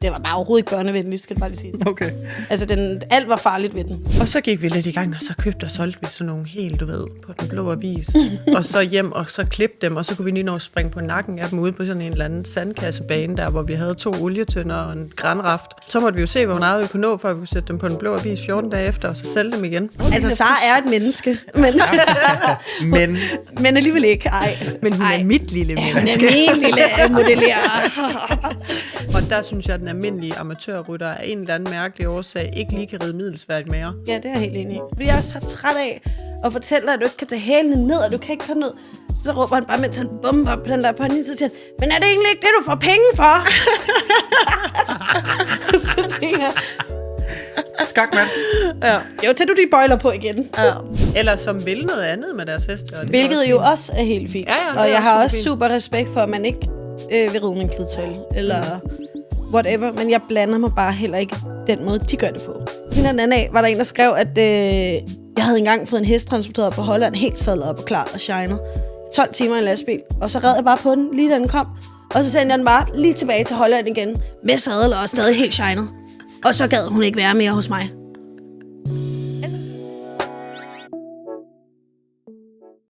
det var bare overhovedet ikke børnevenligt, skal det bare lige sige. Okay. Altså, alt var farligt ved den. Og så gik vi lidt i gang, og så købte og solgte vi sådan nogle helt, du ved, på Den Blå Avis. Og så hjem, og så klippede dem, og så kunne vi lige nå at springe på nakken af dem ude på sådan en eller anden sandkassebane der, hvor vi havde 2 olietønder og en granraft. Så måtte vi jo se, hvor meget vi kunne nå, før vi kunne sætte dem på Den Blå Avis 14 dage efter, og så sælge dem igen. Altså, Sara er et menneske, men alligevel ikke. Men hun er mit lille menneske. Hun er min lille modellerer. Og der synes jeg, at den almindelige amatørrytter af en eller anden mærkelig årsag ikke lige kan ride middelsværdigt mere. Ja, det er jeg helt enig i. Jeg er så træt af at fortælle dig, at du ikke kan tage hælene ned, og du kan ikke komme ned. Så råber han bare, mens han bomber på den der pony, så siger han, men er det egentlig ikke det, du får penge for? Så tænker jeg... Skakmand. Ja. Jo, tag du de bøjler på igen. Ja. Eller som vil noget andet med deres heste. Hvilket jo også er helt fint. Ja, og jeg har også fint. super respekt for, at man ikke vil ride med en klidtøjle, eller whatever, men jeg blander mig bare heller ikke den måde, de gør det på. Siden den anden af var der en, der skrev, at jeg havde engang fået en hest transporteret på Holland, helt sadlet op og klar og shined. 12 timer i en lastbil, og så red jeg bare på den, lige da den kom. Og så sendte jeg den bare lige tilbage til Holland igen, med sadel og stadig helt shined. Og så gad hun ikke være mere hos mig.